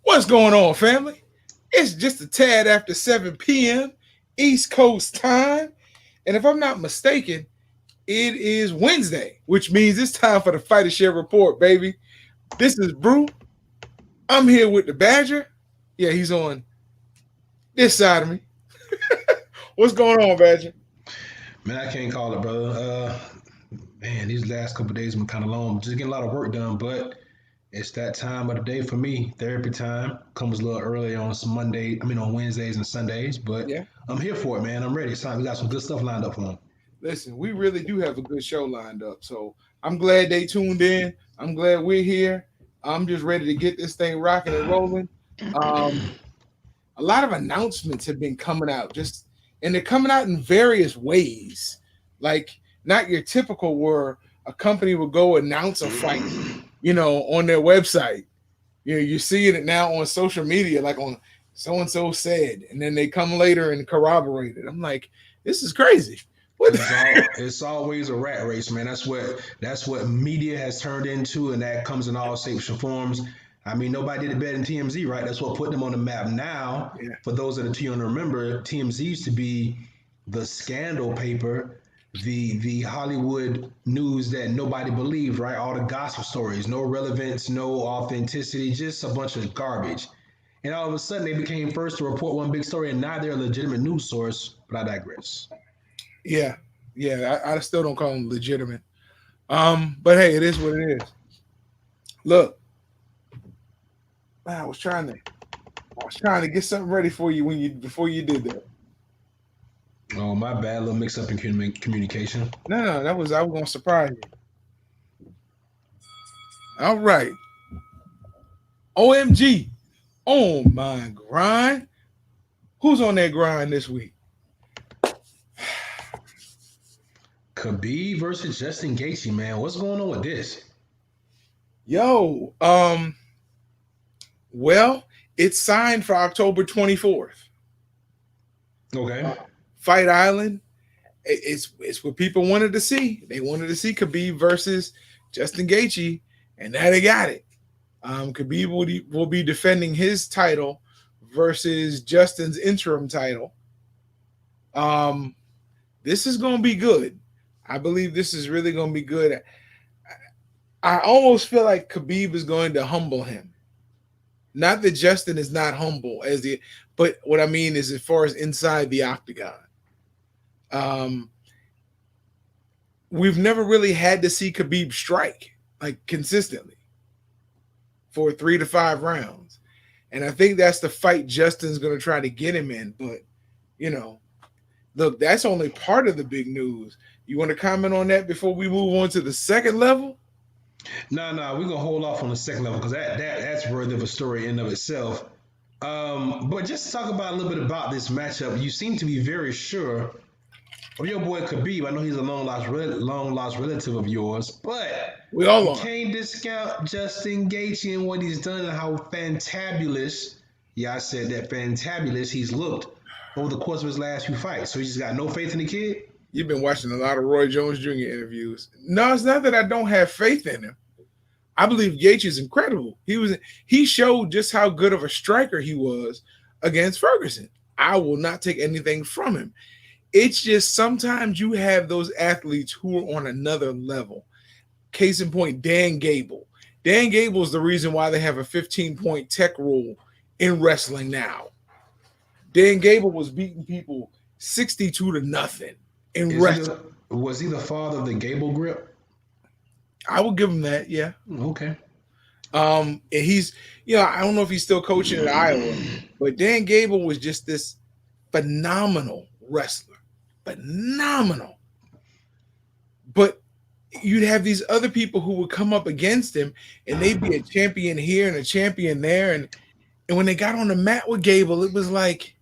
What's going on, family? It's just a tad after 7 p.m. East Coast time. And if I'm not mistaken, it is Wednesday, which means it's time for the Fighter Share Report, baby. This is Brew. I'm here with the Badger. Yeah, he's on this side of me. What's going on, Badger? Man, I can't call it, brother. Man, these last couple of days been kind of long. Just getting a lot of work done, but it's that time of the day for me. Therapy time comes a little early on some Monday. I mean, on Wednesdays and Sundays, but Yeah. I'm here for it, man. I'm ready. It's time. We got some good stuff lined up for them. Listen, we really do have a good show lined up. So I'm glad they tuned in. I'm glad we're here. I'm just ready to get this thing rocking and rolling. Um, a lot of announcements have been coming out, just and they're coming out in various ways. Like not your typical where a company will go announce a fight, on their website. You're seeing it now on social media, like on so and so said, and then they come later and corroborate it. I'm like, this is crazy. What It's the- all it's always a rat race, man. That's what media has turned into, and that comes in all shapes and forms. I mean, nobody did it better than TMZ, right? That's what put them on the map. Now, Yeah, for those that are too young to remember, TMZ used to be the scandal paper, the Hollywood news that nobody believed, right? All the gossip stories, no relevance, no authenticity, just a bunch of garbage. And all of a sudden, they became first to report one big story, and now they're a legitimate news source. But I digress. yeah, yeah. I still don't call them legitimate. But hey, it is what it is. Look, man, I was trying to get something ready for you before you did that. Oh, my bad. A little mix up in communication. No, I was gonna surprise you. All right, OMG, on my grind. Who's on that grind this week? Khabib versus Justin Gaethje, man. What's going on with this? Yo, well, it's signed for October 24th. Okay. Fight Island. It's what people wanted to see. They wanted to see Khabib versus Justin Gaethje, and now they got it. Khabib will be defending his title versus Justin's interim title. Um, this is going to be good. I believe this is really going to be good. I almost feel like Khabib is going to humble him. Not that Justin is not humble but what I mean is as far as inside the octagon. Um, we've never really had to see Khabib strike like consistently for 3 to 5 rounds. And I think that's the fight Justin's going to try to get him in. But, you know, look, that's only part of the big news. You want to comment on that before we move on to the second level? No, we're gonna hold off on the second level because that's worthy of a story in of itself. But just to talk about a little bit about this matchup, you seem to be very sure of your boy Khabib. I know he's a long lost relative of yours, but We all you are. can't discount Justin Gaethje and what he's done and how fantabulous. Yeah, I said that fantabulous he's looked over the course of his last few fights. So he's just got no faith in the kid. You've been watching a lot of Roy Jones Jr. interviews. No, it's not that I don't have faith in him. I believe Gaethje is incredible. He showed just how good of a striker he was against Ferguson. I will not take anything from him. It's just sometimes you have those athletes who are on another level. Case in point, Dan Gable. Dan Gable is the reason why they have a 15-point tech rule in wrestling now. Dan Gable was beating people 62 to nothing in Is he wrestling. was he the father of the Gable grip? I will give him that, yeah. Okay. And he's, I don't know if he's still coaching at Iowa, but Dan Gable was just this phenomenal wrestler. Phenomenal. But you'd have these other people who would come up against him and they'd be a champion here and a champion there. And when they got on the mat with Gable, it was like,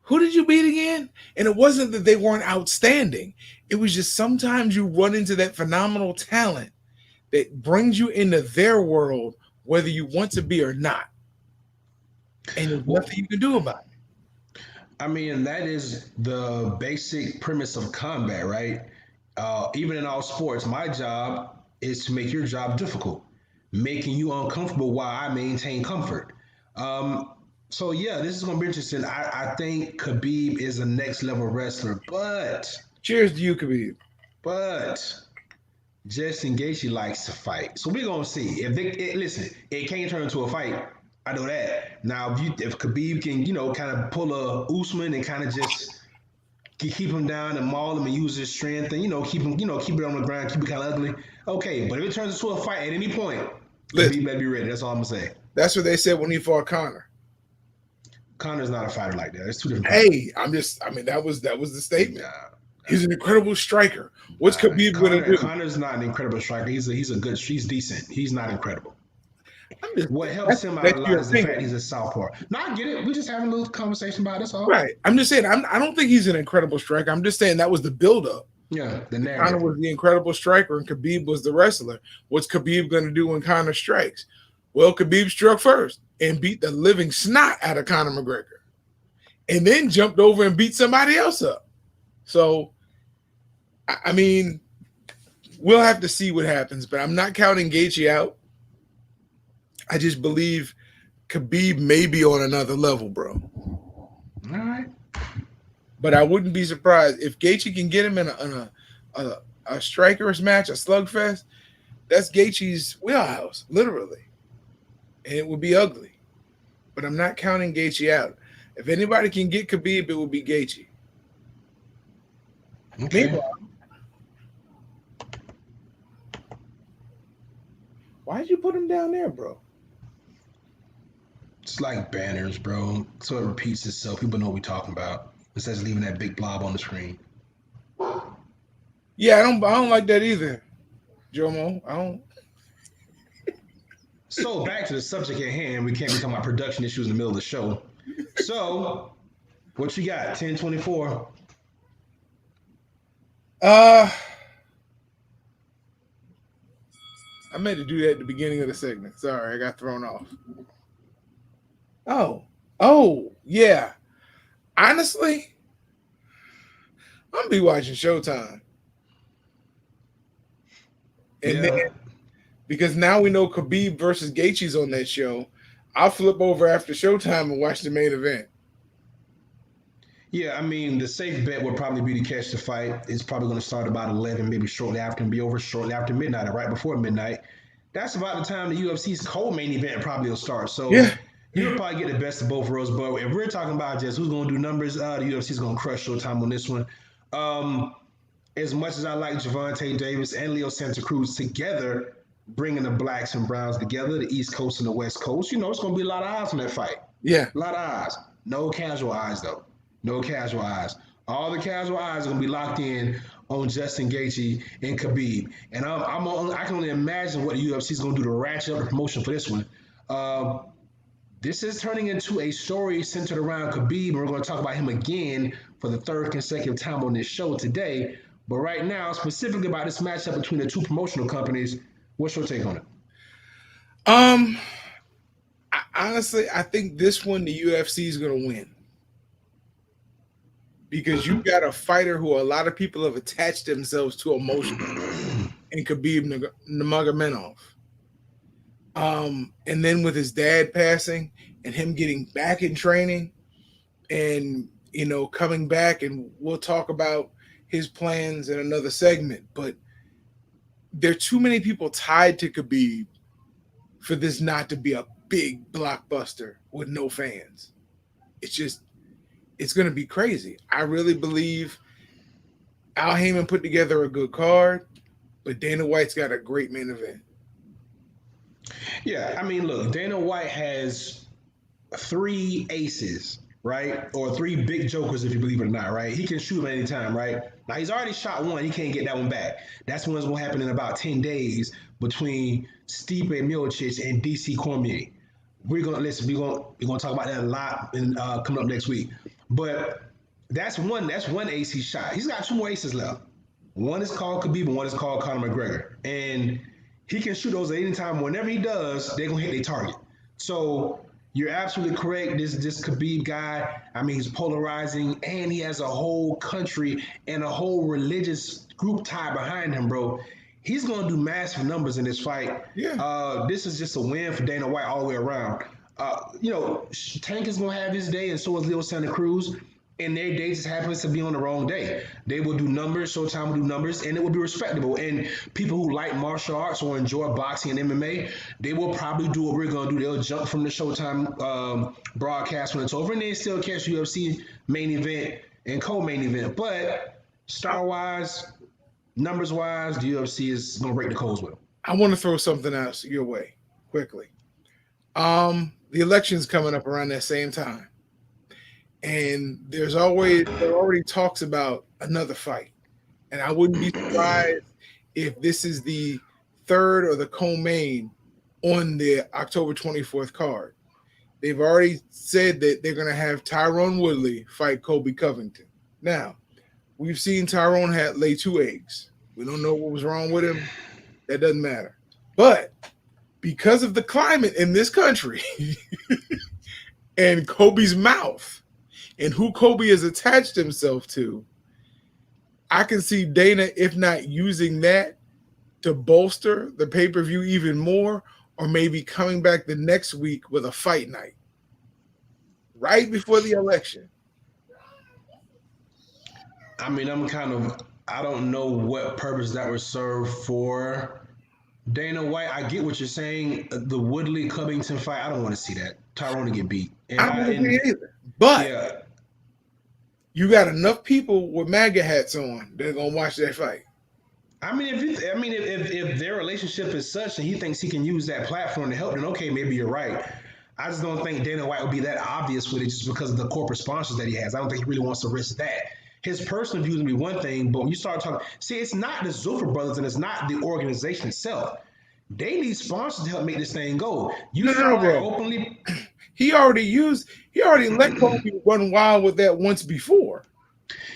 who did you beat again? And it wasn't that they weren't outstanding. It was just sometimes you run into that phenomenal talent that brings you into their world, whether you want to be or not. And there's Well, nothing you can do about it. I mean, that is the basic premise of combat, right? Even in all sports, my job is to make your job difficult. making you uncomfortable while I maintain comfort. So yeah, this is gonna be interesting. I think Khabib is a next level wrestler, Cheers to you, Khabib. but Justin Gaethje likes to fight. So we're gonna see if listen. It can't turn into a fight. I know that. Now, if Khabib can, kind of pull a Usman and kind of just keep him down and maul him and use his strength and keep him, keep it on the ground, keep it kind of ugly. Okay, but if it turns into a fight at any point, Khabib better be ready. That's all I'm gonna say. That's what they said when he fought Conor. Conor's not a fighter like that. It's two different. Hey, that was the statement. He's an incredible striker. What's Khabib going to do? Conor's not an incredible striker. He's decent. He's not incredible. What helps him out a lot is the fact he's a southpaw. No, I get it. We're just having a little conversation about this. All right. I'm just saying. I don't think he's an incredible striker. I'm just saying that was the buildup. Yeah, the narrative. Conor was the incredible striker, and Khabib was the wrestler. What's Khabib going to do when Conor strikes? Well, Khabib struck first and beat the living snot out of Conor McGregor, and then jumped over and beat somebody else up. So, I mean, we'll have to see what happens, but I'm not counting Gaethje out. I just believe Khabib may be on another level, bro. All right. But I wouldn't be surprised if Gaethje can get him in a striker's match, a slugfest. That's Gaethje's wheelhouse, literally. And it would be ugly. But I'm not counting Gaethje out. If anybody can get Khabib, it would be Gaethje. Okay. Meanwhile, why'd you put him down there, bro? It's like banners, bro. So it repeats itself. People know what we're talking about. Instead of leaving that big blob on the screen. Yeah, I don't like that either, Jomo. I don't. So back to the subject at hand. We can't be talking about production issues in the middle of the show. So, what you got? 10-24. I meant to do that at the beginning of the segment. Sorry, I got thrown off. Oh, yeah. Honestly, I'm gonna be watching Showtime. And then, because now we know Khabib versus Gaethje's on that show, I'll flip over after Showtime and watch the main event. Yeah, I mean, the safe bet would probably be to catch the fight. It's probably going to start about 11, maybe shortly after, and be over shortly after midnight or right before midnight. That's about the time the UFC's co-main event probably will start. So you'll probably get the best of both worlds. But if we're talking about just who's going to do numbers, the UFC's going to crush Showtime on this one. As much as I like Gervonta Davis and Leo Santa Cruz together, bringing the blacks and browns together, the East Coast and the West Coast, it's going to be a lot of eyes on that fight. Yeah. A lot of eyes. No casual eyes, though. No casual eyes. All the casual eyes are going to be locked in on Justin Gaethje and Khabib. And I can only imagine what the UFC is going to do to ratchet up the promotion for this one. This is turning into a story centered around Khabib, and we're going to talk about him again for the third consecutive time on this show today. But right now, specifically about this matchup between the two promotional companies, what's your take on it? Honestly, I think this one the UFC is going to win. Because you got a fighter who a lot of people have attached themselves to emotionally, and Khabib Nurmagomedov. And then with his dad passing and him getting back in training and, coming back, and we'll talk about his plans in another segment, but there are too many people tied to Khabib for this not to be a big blockbuster with no fans. It's going to be crazy. I really believe Al Heyman put together a good card, but Dana White's got a great main event. Yeah, I mean, look, Dana White has 3 aces, right? Or 3 big jokers, if you believe it or not, right? He can shoot them at any time, right? Now, he's already shot one. He can't get that one back. That's what's going to happen in about 10 days between Stipe Miocic and DC Cormier. We're going to talk about that a lot coming up next week. But that's one ace he shot. He's got 2 more aces left. One is called Khabib and one is called Conor McGregor. And he can shoot those at any time. Whenever he does, they're going to hit their target. So you're absolutely correct. This Khabib guy, I mean, he's polarizing, and he has a whole country and a whole religious group tie behind him, bro. he's going to do massive numbers in this fight. Yeah. This is just a win for Dana White all the way around. Tank is going to have his day, and so is Leo Santa Cruz. And their day just happens to be on the wrong day. They will do numbers, Showtime will do numbers, and it will be respectable. And people who like martial arts or enjoy boxing and MMA, they will probably do what we're going to do. They'll jump from the Showtime broadcast when it's over, and they still catch UFC main event and co-main event. But star-wise, numbers-wise, the UFC is going to break the codes with them. I want to throw something else your way quickly. The election's coming up around that same time. And there already talks about another fight. And I wouldn't be surprised if this is the third or the co-main on the October 24th card. They've already said that they're going to have Tyrone Woodley fight Colby Covington. Now, we've seen Tyrone lay 2 eggs. We don't know what was wrong with him. That doesn't matter. But because of the climate in this country and Colby's mouth, and who Colby has attached himself to, I can see Dana, if not using that to bolster the pay-per-view even more, or maybe coming back the next week with a fight night right before the election. I mean, I don't know what purpose that would serve for Dana White. I get what you're saying. The Woodley Covington fight, I don't want to see that. Tyrone to get beat. I don't want to see it either. But yeah, you got enough people with MAGA hats on that are gonna watch that fight. I mean, if their relationship is such and he thinks he can use that platform to help, then okay, maybe you're right. I just don't think Dana White would be that obvious with it just because of the corporate sponsors that he has. I don't think he really wants to risk that. His personal views would be one thing, but when you start talking, it's not the Zuffer brothers and it's not the organization itself. They need sponsors to help make this thing go. Bro. Openly. He already let Colby run wild with that once before.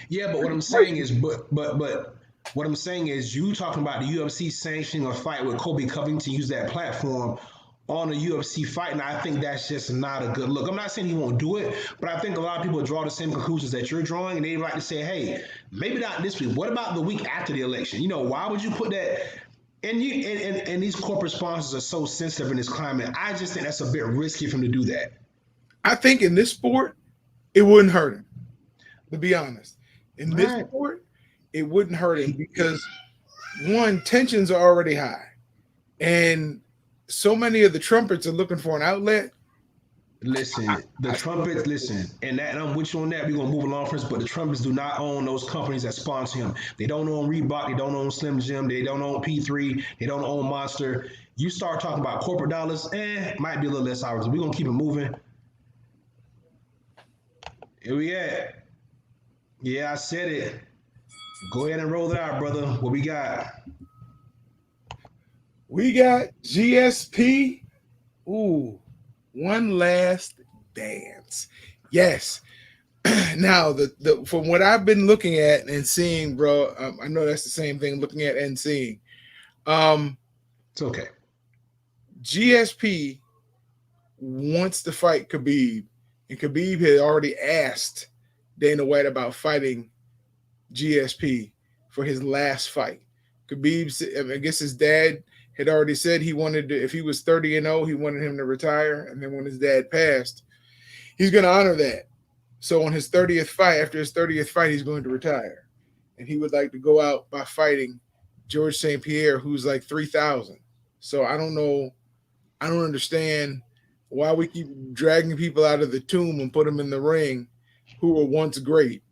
Yeah, but what I'm saying is, but what I'm saying is, you talking about the UFC sanctioning a fight with Colby Covington, use that platform on a UFC fight, and I think that's just not a good look. I'm not saying he won't do it, but I think a lot of people draw the same conclusions that you're drawing, and they like to say, hey, maybe not this week. What about the week after the election? Why would you put that? And these corporate sponsors are so sensitive in this climate. I just think that's a bit risky for him to do that. I think in this sport, it wouldn't hurt him, to be honest. In this sport, it wouldn't hurt him because, one, tensions are already high. And so many of the trumpets are looking for an outlet. Listen, and I'm with you on that. We're going to move along first, but the Trumpets do not own those companies that sponsor him. They don't own Reebok. They don't own Slim Jim. They don't own P3. They don't own Monster. You start talking about corporate dollars, might be a little less hours. We're going to keep it moving. Here we at. Yeah, I said it. Go ahead and roll it out, brother. What we got? We got GSP. Ooh. One Last Dance. Yes. Now, the from what I've been looking at and seeing, bro, I know that's the same thing, looking at and seeing. It's okay. GSP wants to fight Khabib, and Khabib had already asked Dana White about fighting GSP for his last fight. Khabib, I guess his dad had already said he wanted to, if he was 30-0, he wanted him to retire. And then when his dad passed, he's going to honor that. So on his 30th fight, after his 30th fight, he's going to retire. And he would like to go out by fighting George St. Pierre, who's like 3,000. So I don't know. I don't understand why we keep dragging people out of the tomb and put them in the ring who were once great.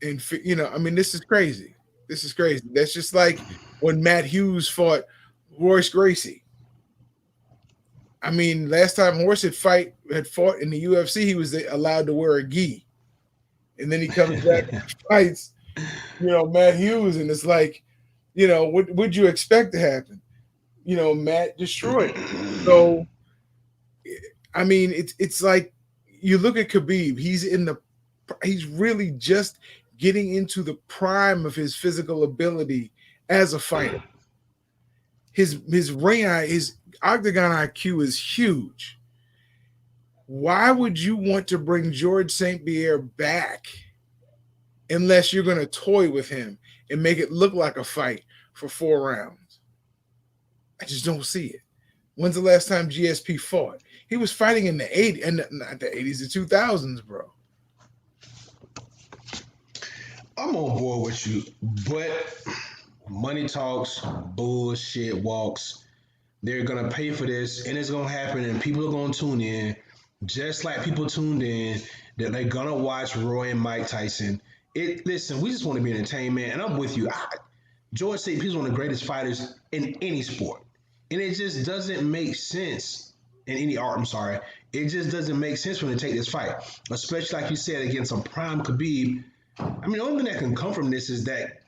And, I mean, this is crazy. This is crazy. That's just like when Matt Hughes fought Royce Gracie. I mean, last time Royce had fought in the UFC, he was allowed to wear a gi. And then he comes back and fights, Matt Hughes. And it's like, what would you expect to happen? Matt destroyed him. So, I mean, it's like you look at Khabib, he's really just getting into the prime of his physical ability as a fighter. His octagon IQ is huge. Why would you want to bring George St. Pierre back unless you're going to toy with him and make it look like a fight for 4 rounds. I just don't see it. When's the last time GSP fought? He was fighting in the 80s, and not the 80s, the 2000s, bro. I'm on board with you, but money talks, bullshit walks. They're gonna pay for this, and it's gonna happen, and people are gonna tune in, just like people tuned in that they're gonna watch Roy and Mike Tyson. Listen, we just want to be entertained, man, and I'm with you. George St. Pierre's one of the greatest fighters in any sport, and it just doesn't make sense in any art. I'm sorry, it just doesn't make sense for him to take this fight, especially like you said against a prime Khabib. I mean, the only thing that can come from this is that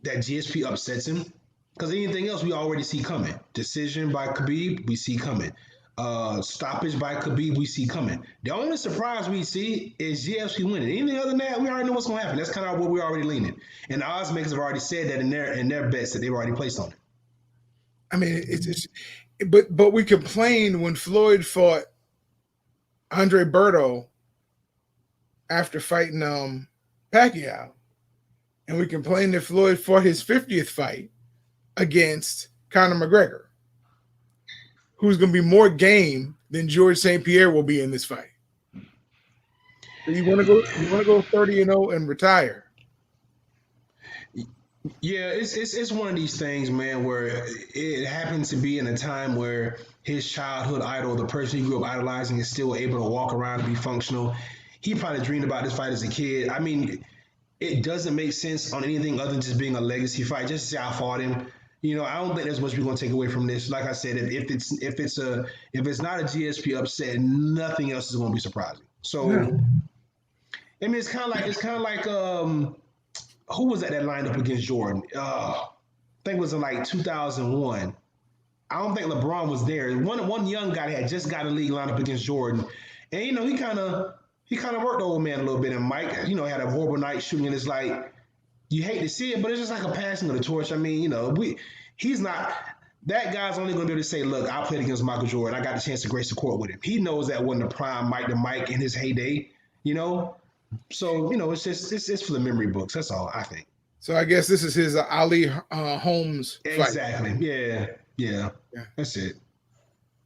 GSP upsets him. Because anything else we already see coming. Decision by Khabib, we see coming. Stoppage by Khabib, we see coming. The only surprise we see is GSP winning. Anything other than that, we already know what's going to happen. That's kind of what we're already leaning. And the odds makers have already said that in their bets that they've already placed on it. I mean, but we complained when Floyd fought Andre Berto after fighting Pacquiao, and we complained that Floyd fought his 50th fight against Conor McGregor, who's going to be more game than George St. Pierre will be in this fight. So you want to go 30-0 and retire? Yeah, it's one of these things, man, where it happens to be in a time where his childhood idol, the person he grew up idolizing, is still able to walk around and be functional. He probably dreamed about this fight as a kid. I mean, it doesn't make sense on anything other than just being a legacy fight. Just to say I fought him. You know, I don't think there's much we're gonna take away from this. Like I said, if it's not a GSP upset, nothing else is gonna be surprising. So, I mean, it's kind of like who was that lined up against Jordan? I think it was in like 2001. I don't think LeBron was there. One young guy that had just got a league lined up against Jordan, and you know he kind of worked the old man a little bit. And Mike, you know, had a horrible night shooting, and it's like, you hate to see it, but it's just like a passing of the torch. I mean, you know, he's not, that guy's only going to be able to say, look, I played against Michael Jordan. I got the chance to grace the court with him. He knows that wasn't the prime Mike in his heyday, you know? So, you know, it's for the memory books. That's all, I think. So I guess this is his Ali Holmes fight. Exactly. Yeah. That's it.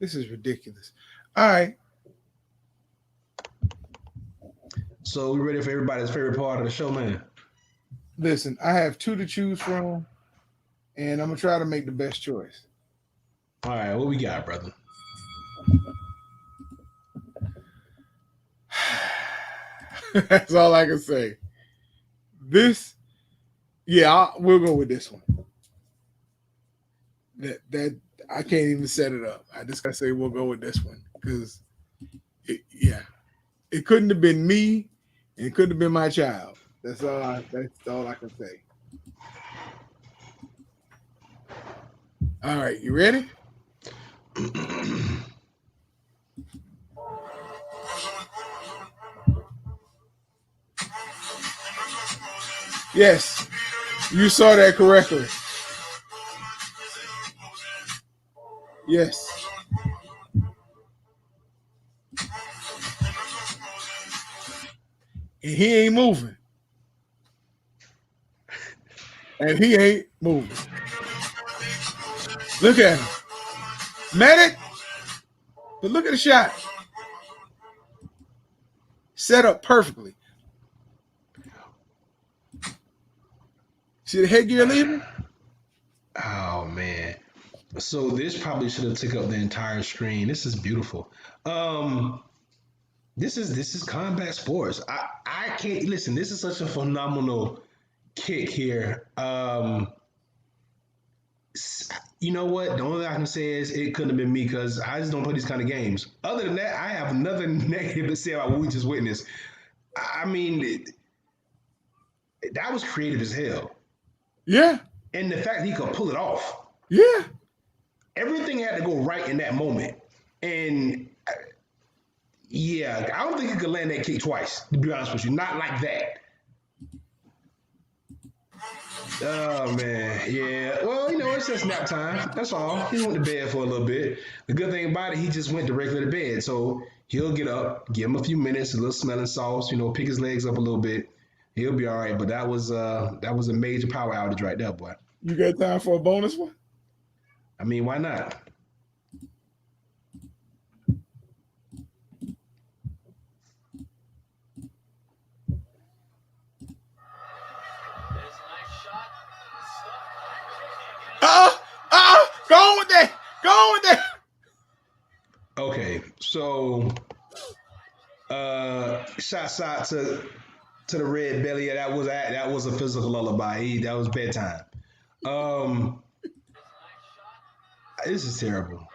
This is ridiculous. All right. So we ready for everybody's favorite part of the show, man? Listen, I have 2 to choose from, and I'm going to try to make the best choice. All right, what we got, brother? That's all I can say. We'll go with this one. That I can't even set it up. I just got to say we'll go with this one because, it couldn't have been me, and it couldn't have been my child. That's all I can say. All right, you ready? Yes, you saw that correctly. Yes. And he ain't moving. And he ain't moving. Look at him. Medic. But look at the shot. Set up perfectly. See the headgear leaving? Oh, man. So this probably should have took up the entire screen. This is beautiful. This is combat sports. I can't listen. This is such a phenomenal kick here. You know what? The only thing I can say is it couldn't have been me because I just don't play these kind of games. Other than that, I have another negative to say about what we just witnessed. I mean, that was creative as hell. Yeah. And the fact that he could pull it off. Yeah. Everything had to go right in that moment. And yeah, I don't think he could land that kick twice, to be honest with you. Not like that. Oh, man. Yeah. Well, you know, it's just nap time. That's all. He went to bed for a little bit. The good thing about it, he just went directly to bed. So he'll get up, give him a few minutes, a little smelling salts, you know, pick his legs up a little bit. He'll be all right. But that was a major power outage right there, boy. You got time for a bonus one? I mean, why not? Go on with that. Go on with that. Okay, so shouts out to the red belly. That was a physical lullaby. That was bedtime. This is terrible.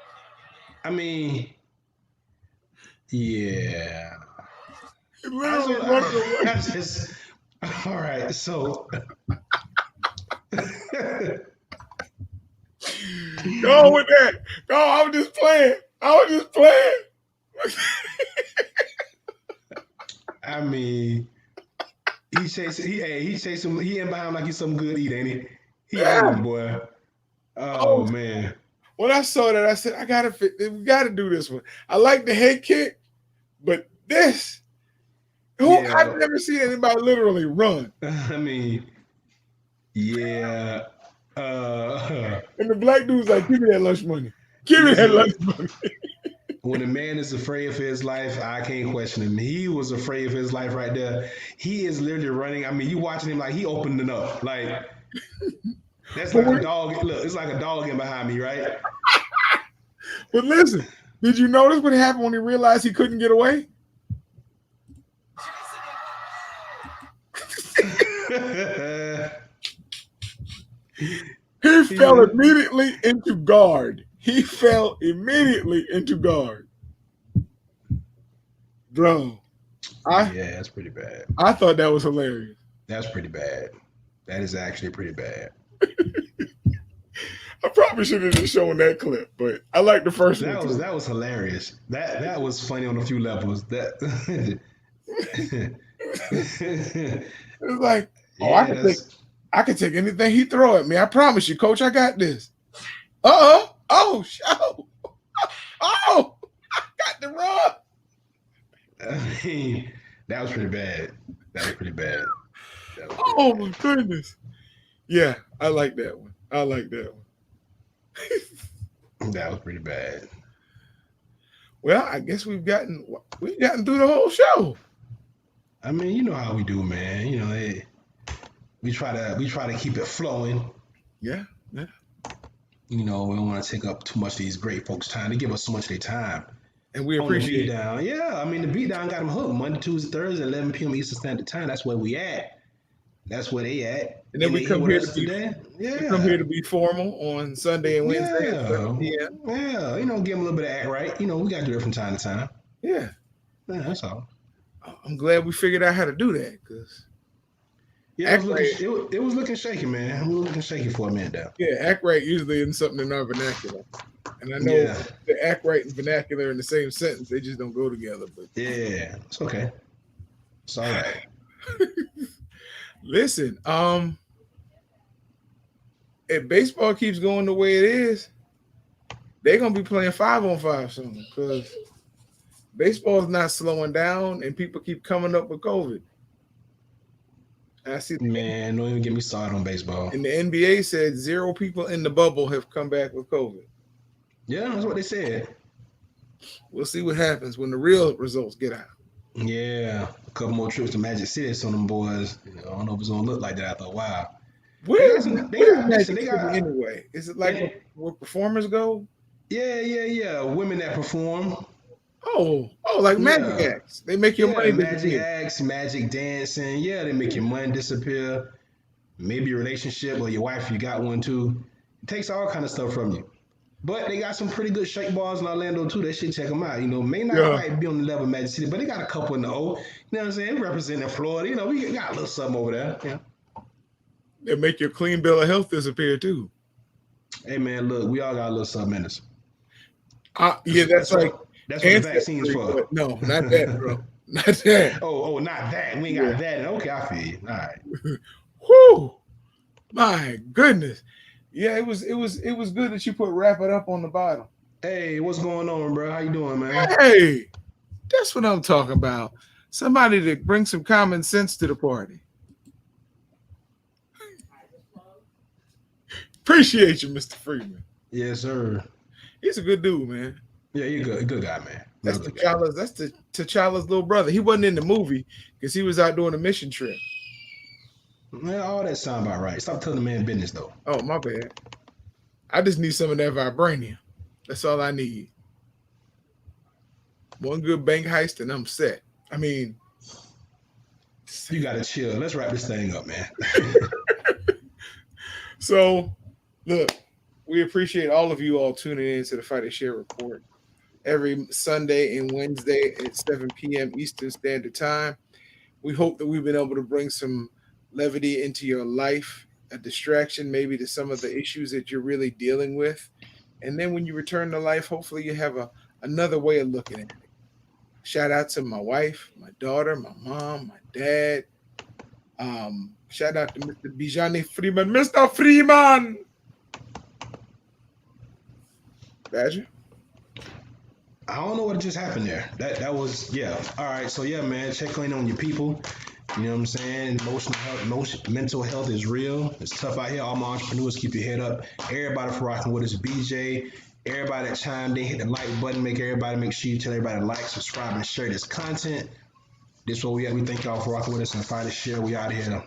I mean, yeah. It literally running away. All right, so Go on with that. Go on. I was just playing. I mean, he in behind like he's some good eat, ain't he? He eating, boy. Oh man. When I saw that, I said, we gotta do this one. I like the head kick, but this, I've never seen anybody literally run. I mean, yeah. And the black dude's like, give me that lunch money. Give me that lunch money. When a man is afraid for his life, I can't question him. He was afraid of his life right there. He is literally running. I mean, you watching him like he opened it up. Like, that's like a dog. Look, it's like a dog in behind me, right? But listen, did you notice what happened when he realized he couldn't get away? He fell immediately into guard. Bro. Yeah, that's pretty bad. I thought that was hilarious. That's pretty bad. That is actually pretty bad. I probably should have just shown that clip, but I like the first one. That was hilarious. That was funny on a few levels. It's like, I can take anything he throw at me. I promise you, coach, I got this. Oh, I got the run. I mean, that was pretty bad. Oh my goodness. Yeah, I like that one. That was pretty bad. Well, I guess we've gotten through the whole show. I mean, you know how we do, man. You know, we try to keep it flowing. Yeah. You know, we don't want to take up too much of these great folks' time. They give us so much of their time. And we appreciate it. Yeah, I mean, the beatdown got them hooked. Monday, Tuesday, Thursday, 11 p.m. Eastern Standard Time. That's where we at. That's where they at. And then we come here to be formal on Sunday and Wednesday. Yeah, you know, give them a little bit of act right. You know, we got to do it from time to time. Yeah, that's all. I'm glad we figured out how to do that because it was looking shaky, man. We were looking shaky for a minute there. Yeah, act right usually isn't something in our vernacular. And I know the act right and vernacular in the same sentence, they just don't go together. But yeah, it's okay. It's all right. Listen, if baseball keeps going the way it is, they're gonna be playing 5-on-5 soon because baseball is not slowing down and people keep coming up with COVID. I see. Man, don't even get me started on baseball. And the NBA said 0 people in the bubble have come back with COVID. Yeah, that's what they said. We'll see what happens when the real results get out. Yeah, a couple more trips to Magic City, some of them boys. I don't know if it's gonna look like that after a while. Where is Magic City anyway? Is it like where performers go? Yeah. Women that perform. Oh, like magic acts. They make your money disappear. Magic acts, magic dancing. Yeah, they make your money disappear. Maybe your relationship or your wife, if you got one too. It takes all kind of stuff from you. But they got some pretty good shake bars in Orlando too. They should check them out. You know, may not quite be on the level of Magic City, but they got a couple in the O. You know what I'm saying? Representing Florida. You know, we got a little something over there. Yeah. They make your clean bill of health disappear too. Hey man, look, we all got a little something in us. That's like that's what the vaccine's for. No, not that, bro. Not that. Oh, not that. We ain't got that. Okay, I feel you. All right. Whew. My goodness. Yeah, it was good that you put wrap it up on the bottom. Hey, what's going on, bro? How you doing, man? Hey, that's what I'm talking about. Somebody to bring some common sense to the party. Appreciate you, Mr. Freeman. Yes, sir. He's a good dude, man. Yeah, you're good guy, man. That's T'Challa's little brother. He wasn't in the movie because he was out doing a mission trip. Man, all that sound about right. Stop telling the man business though. Oh, my bad. I just need some of that vibranium. That's all I need. One good bank heist and I'm set. I mean, you gotta chill. Let's wrap this thing up, man. So, look, we appreciate all of you all tuning in to the Fight and Share Report every Sunday and Wednesday at 7 p.m. Eastern Standard Time. We hope that we've been able to bring some levity into your life, a distraction maybe to some of the issues that you're really dealing with. And then when you return to life, hopefully you have another way of looking at it. Shout out to my wife, my daughter, my mom, my dad. Shout out to Mr. Bijani Freeman. Mr. Freeman! Badger? I don't know what just happened there. That was, yeah. All right, so yeah, man, check in on your people. You know what I'm saying? Mental health is real. It's tough out here. All my entrepreneurs, keep your head up. Everybody for rocking with us. BJ, everybody that chimed in, hit the like button. Make sure you tell everybody to like, subscribe, and share this content. This is what we at. We thank y'all for rocking with us and Fight and Share. We out of here.